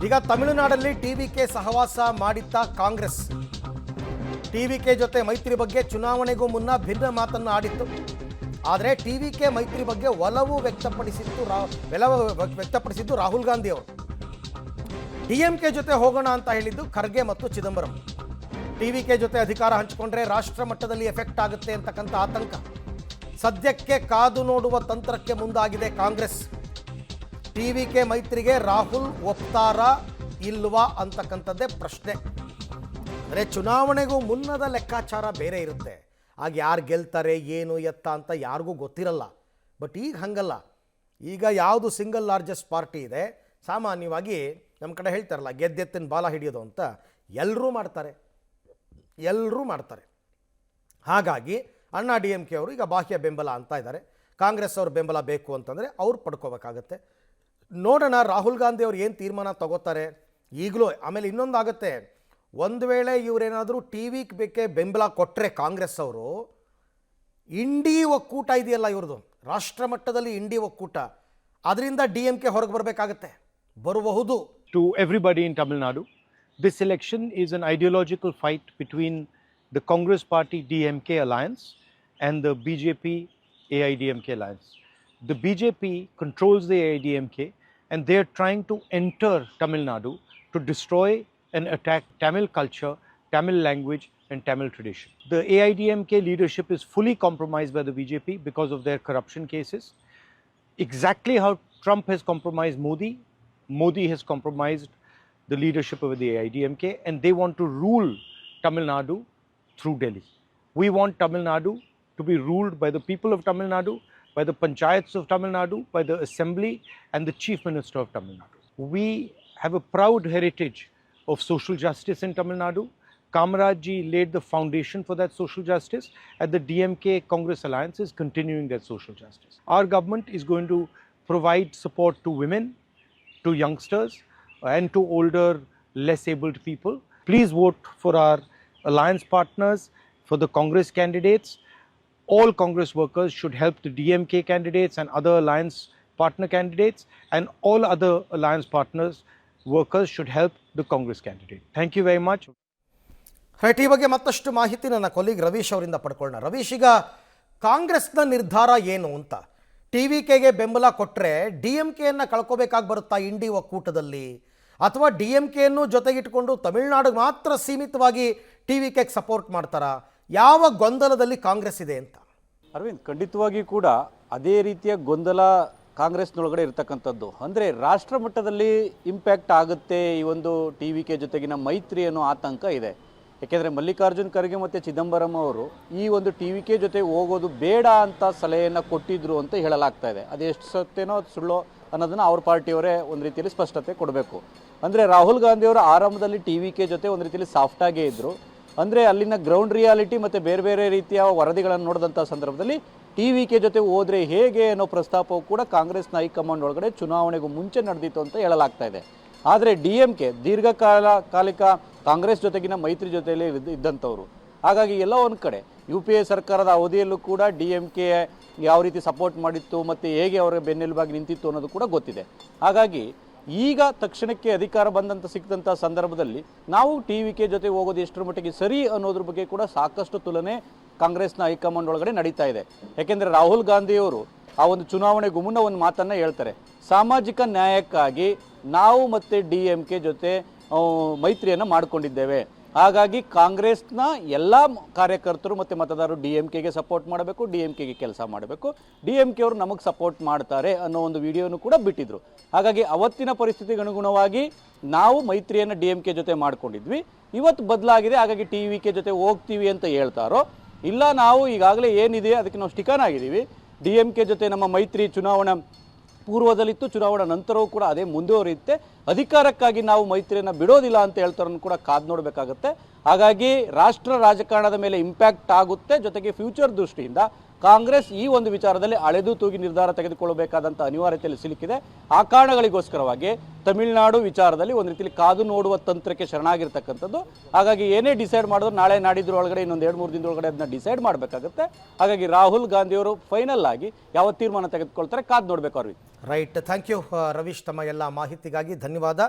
ಈಗ ತಮಿಳುನಾಡಲ್ಲಿ ಟಿವಿಕೆ ಸಹವಾಸ ಮಾಡಿದ್ದ ಕಾಂಗ್ರೆಸ್ ಟಿವಿಕೆ ಜೊತೆ ಮೈತ್ರಿ ಬಗ್ಗೆ ಚುನಾವಣೆಗೂ ಮುನ್ನ ಭಿನ್ನ ಮಾತನ್ನು ಆಡಿತ್ತು. ಆದರೆ ಟಿವಿಕೆ ಮೈತ್ರಿ ಬಗ್ಗೆ ಒಲವು ವ್ಯಕ್ತಪಡಿಸಿದ್ದು ರಾಹುಲ್ ಗಾಂಧಿ ಅವರು. ಡಿಎಂಕೆ ಜೊತೆ ಹೋಗೋಣ ಅಂತ ಹೇಳಿದ್ದು ಖರ್ಗೆ ಮತ್ತು ಚಿದಂಬರಂ. ಟಿವಿಕೆ ಜೊತೆ ಅಧಿಕಾರ ಹಂಚಿಕೊಂಡ್ರೆ ರಾಷ್ಟ್ರ ಮಟ್ಟದಲ್ಲಿ ಎಫೆಕ್ಟ್ ಆಗುತ್ತೆ ಅಂತಕ್ಕಂಥ ಆತಂಕ. ಸದ್ಯಕ್ಕೆ ಕಾದು ನೋಡುವ ತಂತ್ರಕ್ಕೆ ಮುಂದಾಗಿದೆ ಕಾಂಗ್ರೆಸ್. ಟಿವಿಕೆ ಮೈತ್ರಿಗೆ ರಾಹುಲ್ ಒಪ್ತಾರಾ ಇಲ್ವಾ ಅಂತಕ್ಕಂಥದ್ದೇ ಪ್ರಶ್ನೆ. ಅಂದರೆ ಚುನಾವಣೆಗೂ ಮುನ್ನದ ಲೆಕ್ಕಾಚಾರ ಬೇರೆ ಇರುತ್ತೆ. ಆಗ ಯಾರು ಗೆಲ್ತಾರೆ ಏನು ಎತ್ತ ಅಂತ ಯಾರಿಗೂ ಗೊತ್ತಿರಲ್ಲ. ಬಟ್ ಈಗ ಹಂಗಲ್ಲ. ಈಗ ಯಾವುದು ಸಿಂಗಲ್ ಲಾರ್ಜೆಸ್ಟ್ ಪಾರ್ಟಿ ಇದೆ, ಸಾಮಾನ್ಯವಾಗಿ ನಮ್ಮ ಕಡೆ ಹೇಳ್ತಾರಲ್ಲ ಗೆದ್ದೆತ್ತಿನ ಬಾಲ ಹಿಡಿಯೋದು ಅಂತ, ಎಲ್ಲರೂ ಮಾಡ್ತಾರೆ. ಹಾಗಾಗಿ ಅಣ್ಣಾ ಡಿ ಎಂ ಕೆ ಅವರು ಈಗ ಬಾಹ್ಯ ಬೆಂಬಲ ಅಂತ ಇದ್ದಾರೆ. ಕಾಂಗ್ರೆಸ್ ಅವ್ರ ಬೆಂಬಲ ಬೇಕು ಅಂತಂದರೆ ಅವ್ರು ಪಡ್ಕೋಬೇಕಾಗತ್ತೆ. ನೋಡೋಣ ರಾಹುಲ್ ಗಾಂಧಿ ಅವ್ರು ಏನು ತೀರ್ಮಾನ ತಗೋತಾರೆ ಈಗಲೂ. ಆಮೇಲೆ ಇನ್ನೊಂದಾಗುತ್ತೆ, ಒಂದು ವೇಳೆ ಇವರೇನಾದರೂ ಟಿ ವಿಗೆ ಬೆಂಬಲ ಕೊಟ್ಟರೆ ಕಾಂಗ್ರೆಸ್ ಅವರು, ಇಂಡಿ ಒಕ್ಕೂಟ ಇದೆಯಲ್ಲ ಇವ್ರದ್ದು, ರಾಷ್ಟ್ರ ಮಟ್ಟದಲ್ಲಿ ಇಂಡಿ ಒಕ್ಕೂಟ, ಅದರಿಂದ ಡಿ ಎಂ ಕೆ ಹೊರಗೆ ಬರಬಹುದು. To everybody in Tamil Nadu, this election is an ideological fight between the Congress Party DMK alliance and the BJP AIDMK alliance. The BJP controls the AIDMK and they are trying to enter Tamil Nadu to destroy and attack Tamil culture, Tamil language and Tamil tradition. The AIDMK leadership is fully compromised by the BJP because of their corruption cases. Exactly how Trump has compromised Modi has compromised the leadership of the AIDMK and they want to rule Tamil Nadu through Delhi. We want Tamil Nadu to be ruled by the people of Tamil Nadu, by the panchayats of Tamil Nadu, by the assembly and the chief minister of Tamil Nadu. We have a proud heritage of social justice in Tamil Nadu. Kamaraj ji laid the foundation for that social justice, and the DMK Congress alliance is continuing that social justice. Our government is going to provide support to women, to youngsters and to older, less abled people. Please vote for our alliance partners, for the Congress candidates. All Congress workers should help the DMK candidates and other alliance partner candidates, and all other alliance partners workers should help the Congress candidate. Thank you very much. Right, ಈ ಬಗ್ಗೆ ಮತ್ತಷ್ಟು ಮಾಹಿತಿ ನನ್ನ colleague Ravish ಅವರಿಂದ ಪಡ್ಕೊಳ್ಳೋಣ. ರವೀಶ್, ಈಗ ಕಾಂಗ್ರೆಸ್ನ ನಿರ್ಧಾರ ಏನು ಅಂತ? ಟಿ ವಿ ಕೆಗೆ ಬೆಂಬಲ ಕೊಟ್ಟರೆ ಡಿ ಎಂ ಕೆಯನ್ನು ಕಳ್ಕೋಬೇಕಾಗಿ ಬರುತ್ತಾ ಇಂಡಿ ಒಕ್ಕೂಟದಲ್ಲಿ, ಅಥವಾ ಡಿ ಎಂ ಕೆಯನ್ನು ಜೊತೆಗಿಟ್ಕೊಂಡು ತಮಿಳುನಾಡಿಗೆ ಮಾತ್ರ ಸೀಮಿತವಾಗಿ ಟಿ ವಿ ಕೆಗೆ ಸಪೋರ್ಟ್ ಮಾಡ್ತಾರಾ? ಯಾವ ಗೊಂದಲದಲ್ಲಿ ಕಾಂಗ್ರೆಸ್ ಇದೆ ಅಂತ? ಅರವಿಂದ್, ಖಂಡಿತವಾಗಿ ಕೂಡ ಅದೇ ರೀತಿಯ ಗೊಂದಲ ಕಾಂಗ್ರೆಸ್ನೊಳಗಡೆ ಇರ್ತಕ್ಕಂಥದ್ದು. ಅಂದರೆ ರಾಷ್ಟ್ರ ಮಟ್ಟದಲ್ಲಿ ಇಂಪ್ಯಾಕ್ಟ್ ಆಗುತ್ತೆ ಈ ಒಂದು ಟಿ ವಿ ಕೆ ಜೊತೆಗಿನ ಮೈತ್ರಿ ಅನ್ನೋ ಆತಂಕ ಇದೆ. ಯಾಕೆಂದರೆ ಮಲ್ಲಿಕಾರ್ಜುನ್ ಖರ್ಗೆ ಮತ್ತು ಚಿದಂಬರಂ ಅವರು ಈ ಒಂದು ಟಿ ವಿ ಕೆ ಜೊತೆ ಹೋಗೋದು ಬೇಡ ಅಂತ ಸಲಹೆಯನ್ನು ಕೊಟ್ಟಿದ್ರು ಅಂತ ಹೇಳಲಾಗ್ತಾ ಇದೆ. ಅದು ಎಷ್ಟು ಸತ್ಯನೋ ಅದು ಸುಳ್ಳೋ ಅನ್ನೋದನ್ನು ಅವ್ರ ಪಾರ್ಟಿಯವರೇ ಒಂದು ರೀತಿಯಲ್ಲಿ ಸ್ಪಷ್ಟತೆ ಕೊಡಬೇಕು. ಅಂದರೆ ರಾಹುಲ್ ಗಾಂಧಿಯವರು ಆರಂಭದಲ್ಲಿ ಟಿ ವಿ ಕೆ ಜೊತೆ ಒಂದು ರೀತಿಯಲ್ಲಿ ಸಾಫ್ಟಾಗೇ ಇದ್ದರು. ಅಂದರೆ ಅಲ್ಲಿನ ಗ್ರೌಂಡ್ ರಿಯಾಲಿಟಿ ಮತ್ತು ಬೇರೆ ಬೇರೆ ರೀತಿಯ ವರದಿಗಳನ್ನು ನೋಡಿದಂಥ ಸಂದರ್ಭದಲ್ಲಿ ಟಿ ವಿ ಕೆ ಜೊತೆ ಹೋದರೆ ಹೇಗೆ ಅನ್ನೋ ಪ್ರಸ್ತಾಪವು ಕೂಡ ಕಾಂಗ್ರೆಸ್ನ ಹೈಕಮಾಂಡ್ ಒಳಗಡೆ ಚುನಾವಣೆಗೂ ಮುಂಚೆ ನಡೆದಿತ್ತು ಅಂತ ಹೇಳಲಾಗ್ತಾ ಇದೆ. ಆದರೆ ಡಿ ಎಂ ಕೆ ದೀರ್ಘಕಾಲಿಕ ಕಾಂಗ್ರೆಸ್ ಜೊತೆಗಿನ ಮೈತ್ರಿ ಜೊತೆಯಲ್ಲಿ ಇದ್ದಂಥವ್ರು. ಹಾಗಾಗಿ ಎಲ್ಲ ಒಂದು ಕಡೆ ಯು ಪಿ ಎ ಸರ್ಕಾರದ ಅವಧಿಯಲ್ಲೂ ಕೂಡ ಡಿ ಎಂ ಕೆ ಯಾವ ರೀತಿ ಸಪೋರ್ಟ್ ಮಾಡಿತ್ತು ಮತ್ತು ಹೇಗೆ ಅವರ ಬೆನ್ನೆಲುಬಾಗಿ ನಿಂತಿತ್ತು ಅನ್ನೋದು ಕೂಡ ಗೊತ್ತಿದೆ. ಹಾಗಾಗಿ ಈಗ ತಕ್ಷಣಕ್ಕೆ ಅಧಿಕಾರ ಸಿಕ್ಕಿದಂಥ ಸಂದರ್ಭದಲ್ಲಿ ನಾವು ಟಿ ವಿ ಕೆ ಜೊತೆ ಹೋಗೋದು ಎಷ್ಟರ ಮಟ್ಟಿಗೆ ಸರಿ ಅನ್ನೋದ್ರ ಬಗ್ಗೆ ಕೂಡ ಸಾಕಷ್ಟು ತುಲನೆ ಕಾಂಗ್ರೆಸ್ನ ಹೈಕಮಾಂಡ್ ಒಳಗಡೆ ನಡೀತಾ ಇದೆ. ಯಾಕೆಂದರೆ ರಾಹುಲ್ ಗಾಂಧಿಯವರು ಆ ಒಂದು ಚುನಾವಣೆಗೂ ಮುನ್ನ ಒಂದು ಮಾತನ್ನು ಹೇಳ್ತಾರೆ, ಸಾಮಾಜಿಕ ನ್ಯಾಯಕ್ಕಾಗಿ ನಾವು ಮತ್ತು ಡಿ ಎಂ ಕೆ ಜೊತೆ ಮೈತ್ರಿಯನ್ನು ಮಾಡಿಕೊಂಡಿದ್ದೇವೆ. ಹಾಗಾಗಿ ಕಾಂಗ್ರೆಸ್ನ ಎಲ್ಲ ಕಾರ್ಯಕರ್ತರು ಮತ್ತು ಮತದಾರರು ಡಿ ಎಂ ಕೆಗೆ ಸಪೋರ್ಟ್ ಮಾಡಬೇಕು, ಡಿ ಎಂ ಕೆಗೆ ಕೆಲಸ ಮಾಡಬೇಕು, ಡಿ ಎಂ ಕೆ ಅವರು ನಮಗೆ ಸಪೋರ್ಟ್ ಮಾಡ್ತಾರೆ ಅನ್ನೋ ಒಂದು ವಿಡಿಯೋನು ಕೂಡ ಬಿಟ್ಟಿದ್ರು. ಹಾಗಾಗಿ ಅವತ್ತಿನ ಪರಿಸ್ಥಿತಿಗೆ ಅನುಗುಣವಾಗಿ ನಾವು ಮೈತ್ರಿಯನ್ನು ಡಿ ಎಂ ಕೆ ಜೊತೆ ಮಾಡ್ಕೊಂಡಿದ್ವಿ. ಇವತ್ತು ಬದಲಾಗಿದೆ, ಹಾಗಾಗಿ ಟಿ ವಿ ಕೆ ಜೊತೆ ಹೋಗ್ತೀವಿ ಅಂತ ಹೇಳ್ತಾರೋ, ಇಲ್ಲ ನಾವು ಈಗಾಗಲೇ ಏನಿದೆ ಅದಕ್ಕೆ ನಾವು ಸ್ಟಿಕನ್ ಆಗಿದ್ದೀವಿ, ಡಿ ಎಂ ಕೆ ಜೊತೆ ನಮ್ಮ ಮೈತ್ರಿ ಚುನಾವಣಾ ಪೂರ್ವದಲ್ಲಿತ್ತು, ಚುನಾವಣಾ ನಂತರವೂ ಕೂಡ ಅದೇ ಮುಂದುವರಿಯುತ್ತೆ, ಅಧಿಕಾರಕ್ಕಾಗಿ ನಾವು ಮೈತ್ರಿಯನ್ನು ಬಿಡೋದಿಲ್ಲ ಅಂತ ಹೇಳ್ತಾರನ್ನು ಕೂಡ ಕಾದು ನೋಡಬೇಕಾಗುತ್ತೆ. ಹಾಗಾಗಿ ರಾಷ್ಟ್ರ ರಾಜಕಾರಣದ ಮೇಲೆ ಇಂಪ್ಯಾಕ್ಟ್ ಆಗುತ್ತೆ. ಜೊತೆಗೆ ಫ್ಯೂಚರ್ ದೃಷ್ಟಿಯಿಂದ ಕಾಂಗ್ರೆಸ್ ಈ ಒಂದು ವಿಚಾರದಲ್ಲಿ ಅಳೆದು ತೂಗಿ ನಿರ್ಧಾರ ತೆಗೆದುಕೊಳ್ಳಬೇಕಾದಂಥ ಅನಿವಾರ್ಯತೆಯಲ್ಲಿ ಸಿಲುಕಿದೆ. ಆ ಕಾರಣಗಳಿಗೋಸ್ಕರವಾಗಿ ತಮಿಳುನಾಡು ವಿಚಾರದಲ್ಲಿ ಒಂದು ರೀತಿಯಲ್ಲಿ ಕಾದು ನೋಡುವ ತಂತ್ರಕ್ಕೆ ಶರಣಾಗಿರ್ತಕ್ಕಂಥದ್ದು. ಹಾಗಾಗಿ ಏನೇ ಡಿಸೈಡ್ ಮಾಡಿದ್ರು ನಾಳೆ ನಾಡಿದ್ರ ಒಳಗಡೆ ಇನ್ನೊಂದು 2-3 ದಿನದೊಳಗಡೆ ಅದನ್ನ ಡಿಸೈಡ್ ಮಾಡಬೇಕಾಗುತ್ತೆ. ಹಾಗಾಗಿ ರಾಹುಲ್ ಗಾಂಧಿಯವರು ಫೈನಲ್ ಆಗಿ ಯಾವ ತೀರ್ಮಾನ ತೆಗೆದುಕೊಳ್ತಾರೆ ಕಾದು ನೋಡಬೇಕು. Arvind, right, thank you Ravish, ತಮ್ಮ ಎಲ್ಲ ಮಾಹಿತಿಗಾಗಿ ಧನ್ಯವಾದ.